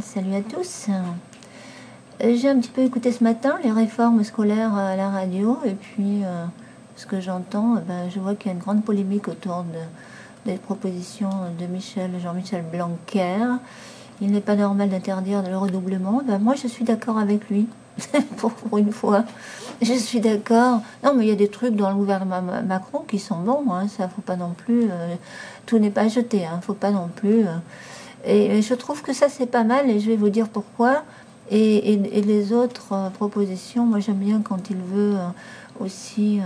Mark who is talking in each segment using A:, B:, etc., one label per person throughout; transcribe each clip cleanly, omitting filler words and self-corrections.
A: Salut à tous. J'ai un petit peu écouté ce matin les réformes scolaires à la radio et puis ce que j'entends, je vois qu'il y a une grande polémique autour des propositions de Jean-Michel Blanquer. Il n'est pas normal d'interdire le redoublement. Moi, je suis d'accord avec lui. pour une fois, je suis d'accord. Non, mais il y a des trucs dans le gouvernement Macron qui sont bons. Ça, faut pas non plus. Tout n'est pas jeté. Faut pas non plus. Et je trouve que ça, c'est pas mal, et je vais vous dire pourquoi. Et les autres propositions, moi j'aime bien quand il veut aussi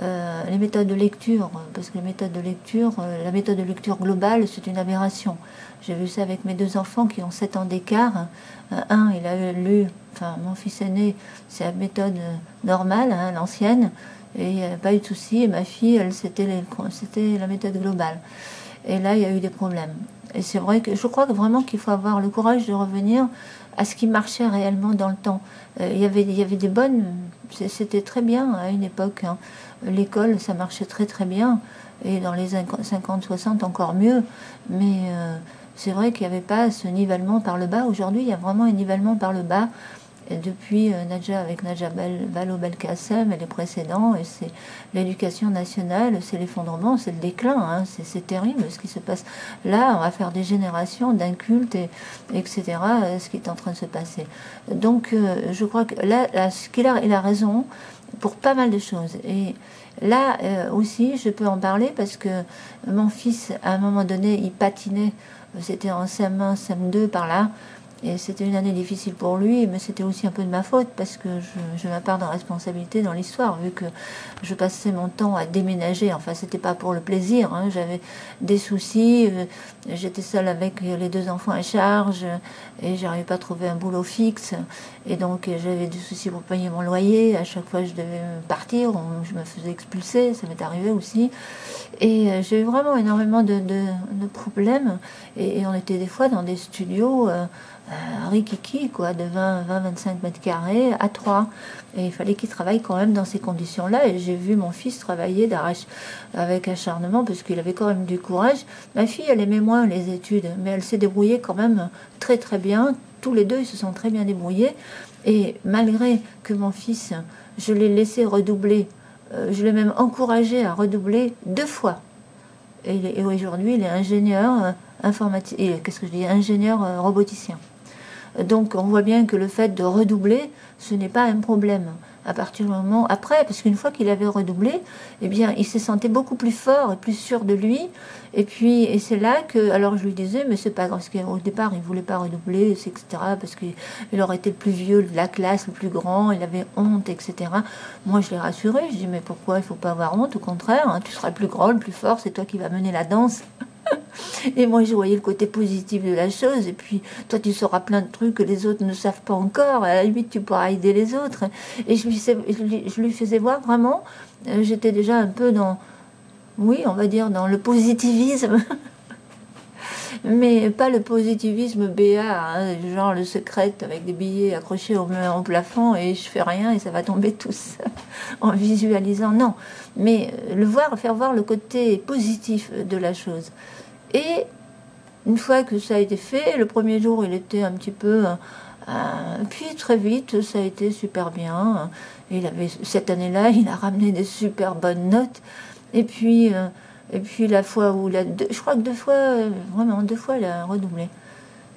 A: les méthodes de lecture, parce que les méthodes de lecture, la méthode de lecture globale, c'est une aberration. J'ai vu ça avec mes deux enfants qui ont 7 ans d'écart. Un, il a lu, enfin mon fils aîné, c'est la méthode normale, l'ancienne, et pas eu de souci. Et ma fille, elle, c'était la méthode globale. Et là, il y a eu des problèmes. Et c'est vrai que je crois vraiment qu'il faut avoir le courage de revenir à ce qui marchait réellement dans le temps. Il y avait des bonnes... C'était très bien à une époque. L'école, ça marchait très très bien. Et dans les 50-60, encore mieux. Mais c'est vrai qu'il n'y avait pas ce nivellement par le bas. Aujourd'hui, il y a vraiment un nivellement par le bas. Et depuis avec Nadja Vallaud-Belkacem et les précédents, et c'est l'éducation nationale, c'est l'effondrement, c'est le déclin, c'est terrible ce qui se passe. Là, on va faire des générations d'incultes, etc., ce qui est en train de se passer. Donc, je crois que là il a raison pour pas mal de choses. Et là aussi, je peux en parler parce que mon fils, à un moment donné, il patinait, c'était en CM1, CM2 par là. Et c'était une année difficile pour lui, mais c'était aussi un peu de ma faute parce que je ma part de responsabilité dans l'histoire, vu que je passais mon temps à déménager. Enfin, c'était pas pour le plaisir. J'avais des soucis. J'étais seule avec les deux enfants à charge et j'arrivais pas à trouver un boulot fixe. Et donc, j'avais des soucis pour payer mon loyer. À chaque fois, je devais partir. Je me faisais expulser. Ça m'est arrivé aussi. Et j'ai eu vraiment énormément de problèmes. Et on était des fois dans des studios... rikiki, quoi, de 20-25 mètres carrés à 3. Et il fallait qu'il travaille quand même dans ces conditions-là. Et j'ai vu mon fils travailler avec acharnement parce qu'il avait quand même du courage. Ma fille, elle aimait moins les études, mais elle s'est débrouillée quand même très très bien. Tous les deux, ils se sont très bien débrouillés. Et malgré que mon fils, je l'ai laissé redoubler, je l'ai même encouragé à redoubler 2 fois. Et aujourd'hui, il est ingénieur informaticien, ingénieur roboticien. Donc on voit bien que le fait de redoubler, ce n'est pas un problème. À partir du moment après, parce qu'une fois qu'il avait redoublé, eh bien, il se sentait beaucoup plus fort et plus sûr de lui. Et c'est là que, alors je lui disais, mais c'est pas grave, parce qu'au départ, il voulait pas redoubler, etc., parce qu'il aurait été le plus vieux de la classe, le plus grand, il avait honte, etc. Moi, je l'ai rassuré, je dis, mais pourquoi il faut pas avoir honte, au contraire, tu seras le plus grand, le plus fort, c'est toi qui vas mener la danse. Et moi, je voyais le côté positif de la chose. Et puis, toi, tu sauras plein de trucs que les autres ne savent pas encore. À la limite, tu pourras aider les autres. Et je lui faisais voir vraiment, j'étais déjà un peu dans, oui, on va dire, dans le positivisme. Mais pas le positivisme BA, genre le secret avec des billets accrochés au plafond et je fais rien et ça va tomber tous en visualisant. Non, mais faire voir le côté positif de la chose. Et une fois que ça a été fait, le premier jour, il était un petit peu... puis très vite, ça a été super bien. Cette année-là, il a ramené des super bonnes notes. Et puis la fois où... je crois que 2 fois, vraiment 2 fois, il a redoublé.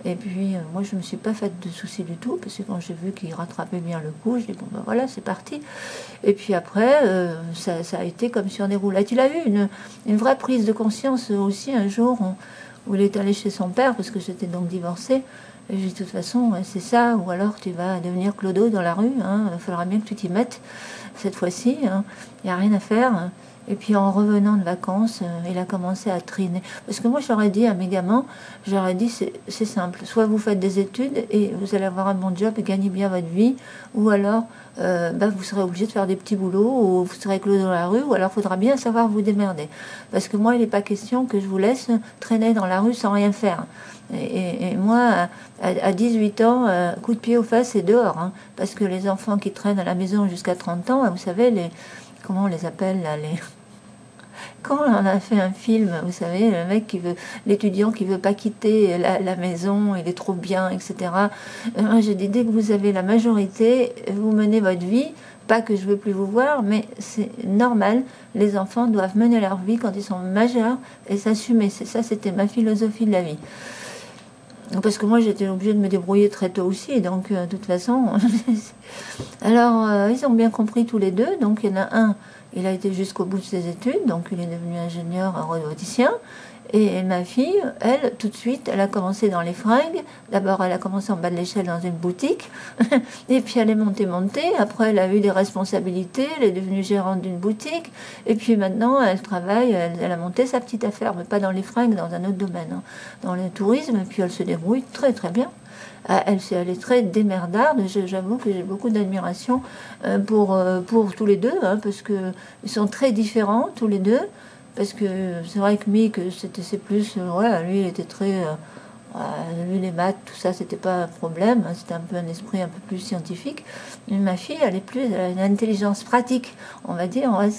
A: Et puis, moi, je ne me suis pas faite de soucis du tout, parce que quand j'ai vu qu'il rattrapait bien le coup, je dis, bon, ben voilà, c'est parti. Et puis après, ça a été comme sur des roulettes. Il a eu une vraie prise de conscience aussi un jour où il est allé chez son père, parce que j'étais donc divorcée. Et j'ai dit, de toute façon, c'est ça, ou alors tu vas devenir clodo dans la rue, il faudra bien que tu t'y mettes cette fois-ci, il n'y a rien à faire. Et puis en revenant de vacances, il a commencé à triner. Parce que moi, j'aurais dit à mes gamins, c'est simple. Soit vous faites des études et vous allez avoir un bon job et gagner bien votre vie, ou alors vous serez obligé de faire des petits boulots, ou vous serez clos dans la rue, ou alors il faudra bien savoir vous démerder. Parce que moi, il n'est pas question que je vous laisse traîner dans la rue sans rien faire. Et moi, à 18 ans, coup de pied aux fesses et dehors. Parce que les enfants qui traînent à la maison jusqu'à 30 ans, vous savez, comment on les appelle là, quand on a fait un film, vous savez, le mec l'étudiant qui veut pas quitter la maison, il est trop bien, etc. Moi, je dis, dès que vous avez la majorité, vous menez votre vie. Pas que je veux plus vous voir, mais c'est normal. Les enfants doivent mener leur vie quand ils sont majeurs et s'assumer. Ça, c'était ma philosophie de la vie. Parce que moi, j'étais obligée de me débrouiller très tôt aussi, donc de toute façon. Alors, ils ont bien compris tous les deux. Donc, il y en a un, il a été jusqu'au bout de ses études, donc il est devenu ingénieur aéronauticien. Et ma fille, elle, tout de suite, elle a commencé dans les fringues. D'abord, elle a commencé en bas de l'échelle dans une boutique. Et puis, elle est montée. Après, elle a eu des responsabilités. Elle est devenue gérante d'une boutique. Et puis, maintenant, elle travaille. Elle a monté sa petite affaire, mais pas dans les fringues, dans un autre domaine, hein, dans le tourisme. Et puis, elle se débrouille très, très bien. Elle est très démerdarde. J'avoue que j'ai beaucoup d'admiration pour tous les deux, hein, parce qu'ils sont très différents, tous les deux. Parce que c'est vrai que Mick, c'est plus, lui, il était très, lui, les maths, tout ça, c'était pas un problème, hein, c'était un peu un esprit un peu plus scientifique. Mais ma fille, elle a une intelligence pratique, on va dire. Ouais,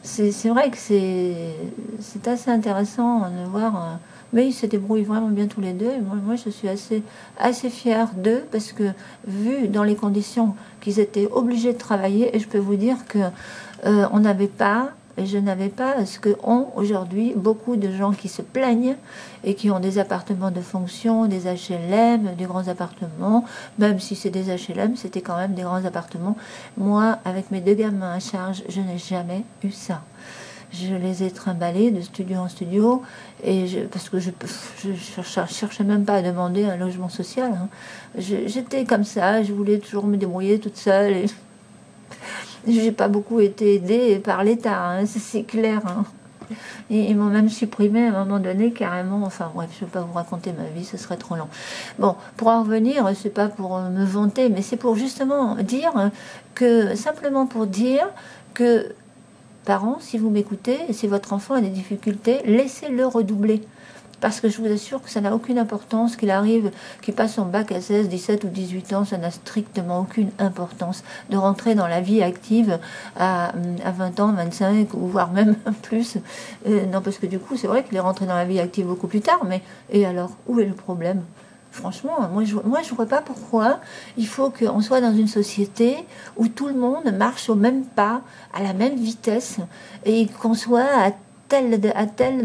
A: c'est vrai que c'est assez intéressant de voir. Mais ils se débrouillent vraiment bien tous les deux. Et moi, je suis assez fière d'eux parce que, vu dans les conditions qu'ils étaient obligés de travailler, et je peux vous dire que on n'avait pas. Et je n'avais pas ce que ont aujourd'hui beaucoup de gens qui se plaignent et qui ont des appartements de fonction, des HLM, des grands appartements. Même si c'est des HLM, c'était quand même des grands appartements. Moi, avec mes 2 gamins à charge, je n'ai jamais eu ça. Je les ai trimballés de studio en studio parce que je cherchais même pas à demander un logement social. Hein. J'étais comme ça, je voulais toujours me débrouiller toute seule. Et j'ai pas beaucoup été aidée par l'État, hein, c'est clair. Hein. Et ils m'ont même supprimé à un moment donné carrément. Enfin bref, je ne vais pas vous raconter ma vie, ce serait trop long. Bon, pour en revenir, c'est pas pour me vanter, mais c'est pour justement dire que, simplement pour dire que, parents, si vous m'écoutez, et si votre enfant a des difficultés, laissez-le redoubler. Parce que je vous assure que ça n'a aucune importance, qu'il arrive, qu'il passe son bac à 16, 17 ou 18 ans, ça n'a strictement aucune importance de rentrer dans la vie active à 20 ans, 25, ou voire même plus. Non, parce que du coup, c'est vrai qu'il est rentré dans la vie active beaucoup plus tard, mais et alors, où est le problème ? Franchement, moi je ne vois pas pourquoi il faut qu'on soit dans une société où tout le monde marche au même pas, à la même vitesse, et qu'on soit à telle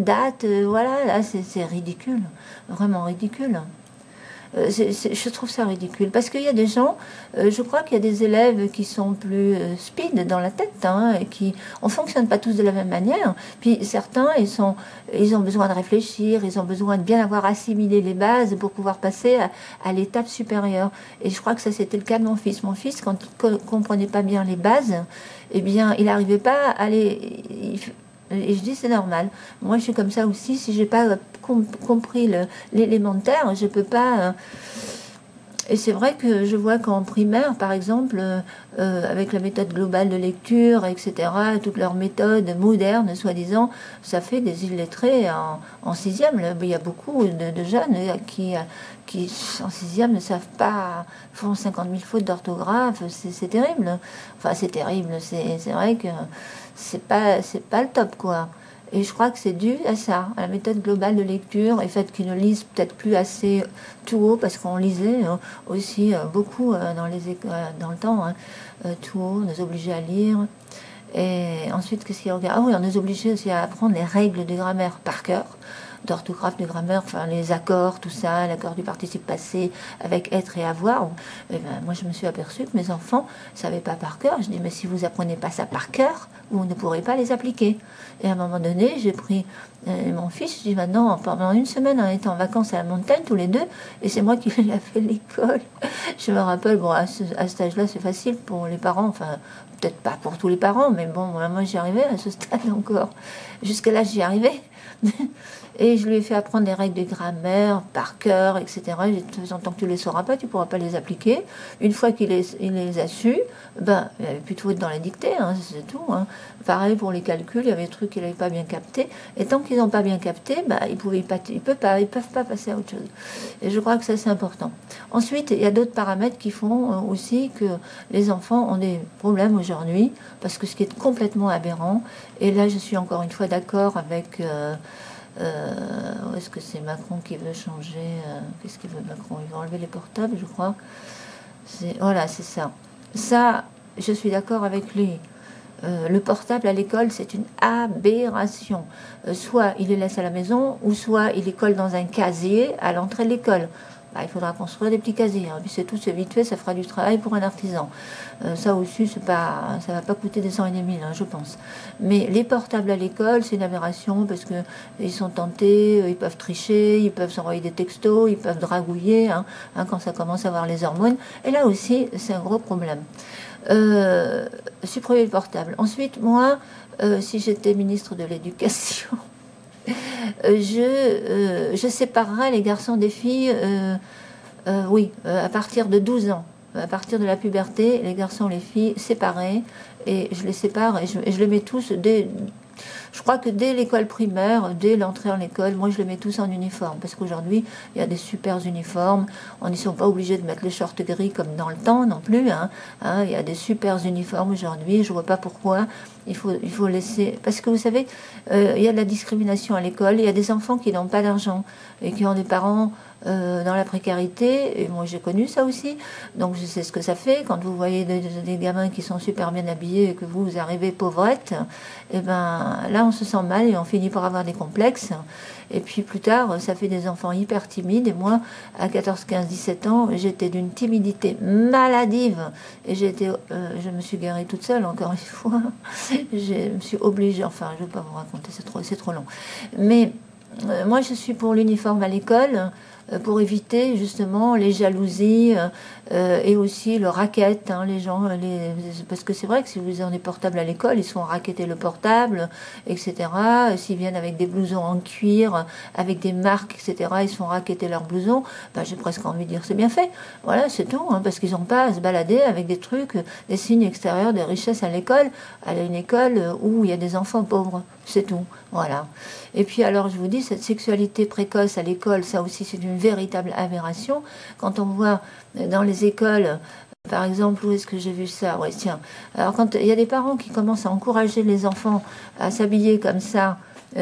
A: date, voilà, là c'est ridicule, vraiment ridicule. Je trouve ça ridicule, parce qu'il y a des gens, je crois qu'il y a des élèves qui sont plus speed dans la tête, hein, et on ne fonctionne pas tous de la même manière, puis certains, ils ont besoin de réfléchir, ils ont besoin de bien avoir assimilé les bases pour pouvoir passer à l'étape supérieure, et je crois que ça c'était le cas de mon fils. Mon fils, quand il ne comprenait pas bien les bases, eh bien, il n'arrivait pas à aller... Et je dis c'est normal. Moi je suis comme ça aussi. Si j'ai pas compris l'élémentaire, je peux pas. Et c'est vrai que je vois qu'en primaire, par exemple, avec la méthode globale de lecture, etc., toutes leurs méthodes modernes, soi-disant, ça fait des illettrés en sixième. Il y a beaucoup de jeunes qui, en sixième, ne savent pas, font 50 000 fautes d'orthographe. C'est terrible. Enfin, c'est terrible. C'est vrai que c'est pas le top, quoi. Et je crois que c'est dû à ça, à la méthode globale de lecture, et le fait qu'ils ne lisent peut-être plus assez tout haut, parce qu'on lisait aussi beaucoup dans le temps, hein, tout haut, on nous obligeait à lire. Et ensuite, qu'est-ce qu'il y a ? Ah oui, on nous obligeait aussi à apprendre les règles de grammaire par cœur, d'orthographe, de grammaire, enfin les accords, tout ça, l'accord du participe passé avec être et avoir. Et ben, moi, je me suis aperçue que mes enfants ne savaient pas par cœur. Je dis, mais si vous apprenez pas ça par cœur, vous ne pourrez pas les appliquer. Et à un moment donné, j'ai pris mon fils, je dis, maintenant, pendant une semaine, on était en vacances à la montagne, tous les deux, et c'est moi qui lui ai fait l'école. Je me rappelle, bon, à cet âge-là, c'est facile pour les parents, enfin, peut-être pas pour tous les parents, mais bon, moi, j'y arrivais à ce stade encore. Jusque là, j'y arrivais. Et je lui ai fait apprendre les règles de grammaire par cœur, etc. Tant que tu ne les sauras pas, tu ne pourras pas les appliquer. Une fois qu'il les a su, ben, il avait plutôt être dans la dictée, hein, c'est tout. Hein. Pareil pour les calculs, il y avait des trucs qu'il n'avait pas bien captés. Et tant qu'ils n'ont pas bien capté, ben, ils ne peuvent pas passer à autre chose. Et je crois que ça, c'est important. Ensuite, il y a d'autres paramètres qui font aussi que les enfants ont des problèmes aujourd'hui, parce que ce qui est complètement aberrant, et là je suis encore une fois d'accord avec... est-ce que c'est Macron qui veut changer qu'est-ce qu'il veut Macron? Il veut enlever les portables, je crois. Voilà, c'est ça. Ça, je suis d'accord avec lui. Le portable à l'école, c'est une aberration. Soit il les laisse à la maison, ou soit il les colle dans un casier à l'entrée de l'école. Bah, il faudra construire des petits casiers. Hein. Puis c'est tout, c'est vite fait, ça fera du travail pour un artisan. Ça aussi, ça va pas coûter des 100 et des 1000, hein, je pense. Mais les portables à l'école, c'est une aberration parce que ils sont tentés, ils peuvent tricher, ils peuvent s'envoyer des textos, ils peuvent dragouiller quand ça commence à avoir les hormones. Et là aussi, c'est un gros problème. Supprimer le portable. Ensuite, moi, si j'étais ministre de l'Éducation, je séparerais les garçons des filles, oui, à partir de 12 ans. À partir de la puberté, les garçons et les filles séparés, et je les sépare et je les mets tous je crois que dès l'école primaire, dès l'entrée en école, moi je les mets tous en uniforme, parce qu'aujourd'hui il y a des super uniformes, on n'y sont pas obligés de mettre les shorts gris comme dans le temps non plus, il y a des super uniformes aujourd'hui, je vois pas pourquoi il faut laisser, parce que vous savez, il y a de la discrimination à l'école, il y a des enfants qui n'ont pas d'argent et qui ont des parents dans la précarité, et moi j'ai connu ça aussi, donc je sais ce que ça fait quand vous voyez des gamins qui sont super bien habillés et que vous arrivez pauvrette, et ben là on se sent mal et on finit par avoir des complexes, et puis plus tard ça fait des enfants hyper timides, et moi à 14, 15, 17 ans j'étais d'une timidité maladive, et je me suis garée toute seule encore une fois, je me suis obligée, enfin je ne vais pas vous raconter, c'est trop long, mais moi je suis pour l'uniforme à l'école, pour éviter justement les jalousies et aussi le racket, les gens, parce que c'est vrai que si vous avez des portables à l'école, ils se font racketter le portable, etc. S'ils viennent avec des blousons en cuir, avec des marques, etc., ils se font racketter leurs blousons, ben, j'ai presque envie de dire c'est bien fait. Voilà, c'est tout, parce qu'ils n'ont pas à se balader avec des trucs, des signes extérieurs, des richesses à l'école, à une école où il y a des enfants pauvres, c'est tout. Voilà. Et puis alors, je vous dis, cette sexualité précoce à l'école, ça aussi c'est une véritable aberration. Quand on voit dans les écoles, par exemple, où est-ce que j'ai vu ça? Ouais, tiens. Alors quand il y a des parents qui commencent à encourager les enfants à s'habiller comme ça,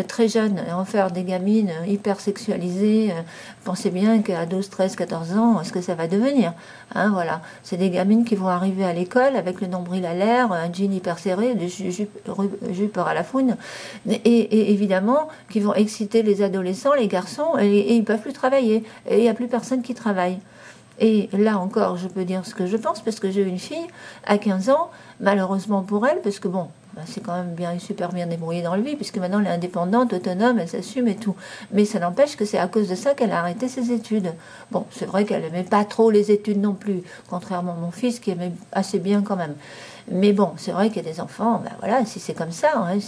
A: très jeunes, et en faire des gamines hyper sexualisées, pensez bien qu'à 12, 13, 14 ans, ce que ça va devenir. Voilà. C'est des gamines qui vont arriver à l'école avec le nombril à l'air, un jean hyper serré, des jupes à la foune, et évidemment qui vont exciter les adolescents, les garçons, et ils ne peuvent plus travailler. Et il n'y a plus personne qui travaille. Et là encore, je peux dire ce que je pense, parce que j'ai une fille à 15 ans, malheureusement pour elle, parce que bon, c'est quand même super bien débrouillée dans le vie, puisque maintenant elle est indépendante, autonome, elle s'assume et tout. Mais ça n'empêche que c'est à cause de ça qu'elle a arrêté ses études. Bon, c'est vrai qu'elle n'aimait pas trop les études non plus, contrairement à mon fils qui aimait assez bien quand même. Mais bon, c'est vrai qu'il y a des enfants, ben voilà, si c'est comme ça, vous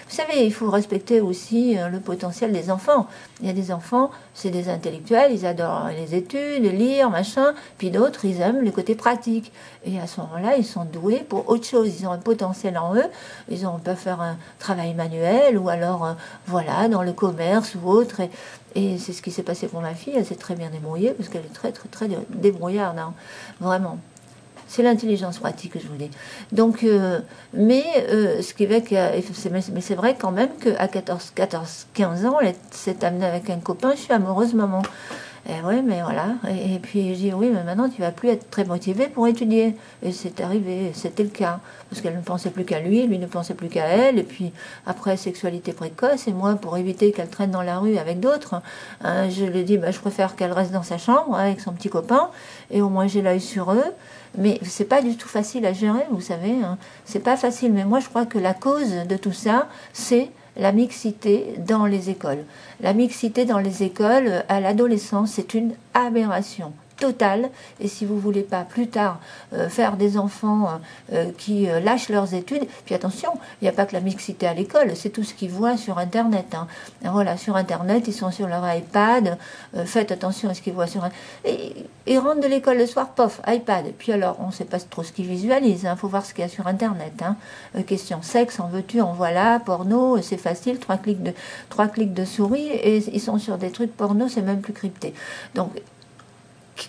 A: savez, il faut respecter aussi le potentiel des enfants. Il y a des enfants, c'est des intellectuels, ils adorent les études, lire, machin, puis d'autres, ils aiment le côté pratique. Et à ce moment-là, ils sont doués pour autre chose, ils ont un potentiel en eux, peuvent faire un travail manuel, ou alors, voilà, dans le commerce ou autre, et c'est ce qui s'est passé pour ma fille, elle s'est très bien débrouillée, parce qu'elle est très, très, très débrouillarde, vraiment. C'est l'intelligence pratique que je vous dis. Donc, ce qui fait que, mais c'est vrai quand même qu'à 14, 15 ans, elle s'est amenée avec un copain, je suis amoureuse, maman. Et oui, mais voilà. Et puis je dis, oui, mais maintenant tu vas plus être très motivée pour étudier. Et c'est arrivé, c'était le cas. Parce qu'elle ne pensait plus qu'à lui ne pensait plus qu'à elle. Et puis après, sexualité précoce. Et moi, pour éviter qu'elle traîne dans la rue avec d'autres, je lui dis, je préfère qu'elle reste dans sa chambre avec son petit copain. Et au moins, j'ai l'œil sur eux. Mais c'est pas du tout facile à gérer, vous savez. C'est pas facile. Mais moi, je crois que la cause de tout ça, c'est la mixité dans les écoles. La mixité dans les écoles à l'adolescence, c'est une aberration totale. Et si vous voulez pas plus tard faire des enfants qui lâchent leurs études, puis attention, il n'y a pas que la mixité à l'école, c'est tout ce qu'ils voient sur Internet. Voilà, sur Internet, ils sont sur leur iPad, faites attention à ce qu'ils voient sur et ils rentrent de l'école le soir, pof, iPad. Puis alors, on ne sait pas trop ce qu'ils visualisent, faut voir ce qu'il y a sur Internet. Question sexe, en veux-tu, en voilà, porno, c'est facile, trois clics de souris, et ils sont sur des trucs porno, c'est même plus crypté. Donc,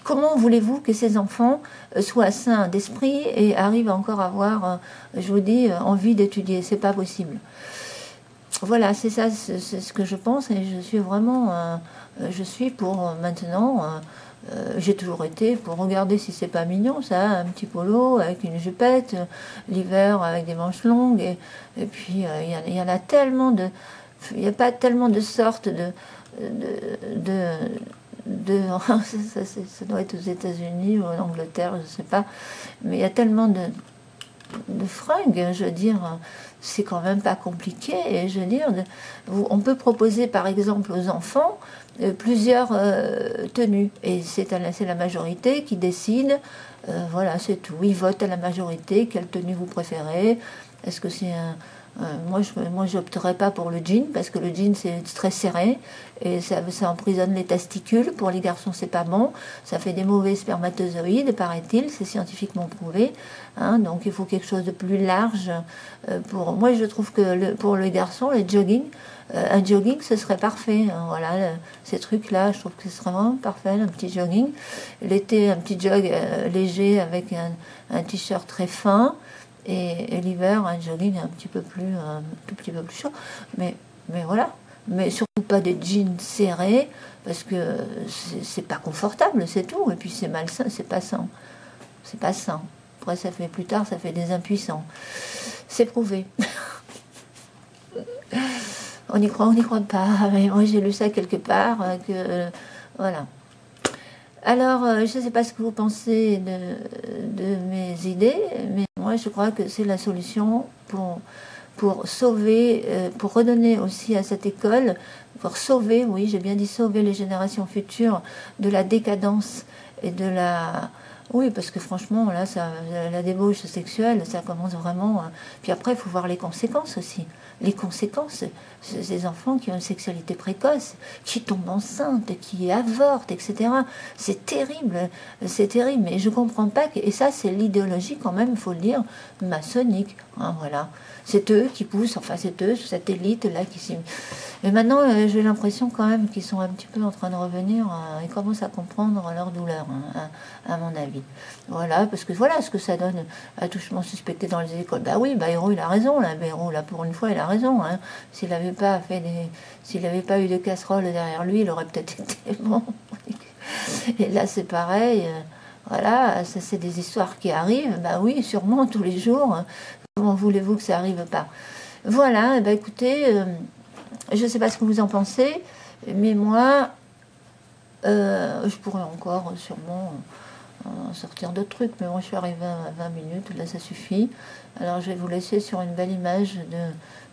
A: comment voulez-vous que ces enfants soient sains d'esprit et arrivent encore à avoir, je vous dis, envie d'étudier? C'est pas possible. Voilà, c'est ça, c'est ce que je pense, et je suis vraiment, je suis pour maintenant, j'ai toujours été pour regarder si c'est pas mignon, ça, un petit polo avec une jupette, l'hiver avec des manches longues, et puis il y en a tellement de, il n'y a pas tellement de sortes ça doit être aux États-Unis ou en Angleterre, je ne sais pas, mais il y a tellement de fringues, je veux dire, c'est quand même pas compliqué, et je veux dire, on peut proposer par exemple aux enfants plusieurs tenues, et c'est la majorité qui décide, voilà, c'est tout, ils votent à la majorité, quelle tenue vous préférez, est-ce que c'est un... moi, j'opterais pas pour le jean, parce que le jean, c'est très serré, et ça emprisonne les testicules. Pour les garçons, c'est pas bon. Ça fait des mauvais spermatozoïdes, paraît-il, c'est scientifiquement prouvé. Hein, donc, il faut quelque chose de plus large. Moi, je trouve que pour les garçons, le jogging, un jogging, ce serait parfait. Hein, voilà, ces trucs-là, je trouve que ce serait vraiment parfait, un petit jogging. L'été, un petit jog léger avec un t-shirt très fin. Et l'hiver, un jogging un petit peu plus, tout petit peu plus chaud. Mais voilà. Mais surtout pas des jeans serrés, parce que c'est pas confortable, c'est tout. Et puis c'est malsain, c'est pas sain. C'est pas sain. Après, plus tard, ça fait des impuissants. C'est prouvé. On n'y croit pas. Mais moi, j'ai lu ça quelque part, voilà. Alors, je ne sais pas ce que vous pensez de mes idées, mais moi, je crois que c'est la solution pour sauver, pour redonner aussi à cette école, pour sauver, oui, j'ai bien dit sauver les générations futures de la décadence et de la... Oui, parce que franchement, là, la débauche sexuelle, ça commence vraiment... Puis après, il faut voir les conséquences aussi. Les conséquences, ces enfants qui ont une sexualité précoce, qui tombent enceintes, qui avortent, etc. C'est terrible, mais je comprends pas et ça, c'est l'idéologie quand même, il faut le dire, maçonnique. Hein, voilà. C'est eux qui poussent, enfin c'est eux, cette élite-là qui s'y... Et maintenant, j'ai l'impression quand même qu'ils sont un petit peu en train de revenir, ils commencent à comprendre leur douleur, hein, à mon avis. Voilà, parce que voilà ce que ça donne, attouchement suspecté dans les écoles. Bah oui, Bayrou, il a raison, là, Bayrou, là, pour une fois, il a raison. Hein. S'il n'avait pas eu de casserole derrière lui, il aurait peut-être été bon. Et là, c'est pareil. Voilà, ça, c'est des histoires qui arrivent. Bah oui, sûrement, tous les jours. Comment voulez-vous que ça arrive pas? Voilà, bah écoutez, je ne sais pas ce que vous en pensez, mais moi, je pourrais encore sûrement sortir d'autres trucs, mais moi je suis arrivée à 20 minutes, là ça suffit. Alors je vais vous laisser sur une belle image de,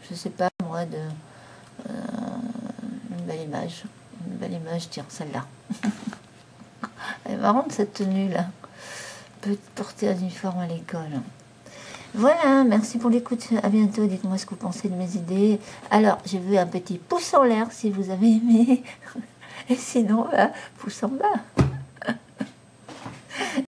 A: je sais pas moi, une belle image, tiens, celle-là. Elle est marrante cette tenue-là. On peut porter un uniforme à l'école. Voilà, merci pour l'écoute, à bientôt, dites-moi ce que vous pensez de mes idées. Alors, j'ai vu un petit pouce en l'air si vous avez aimé, et sinon, pouce en bas.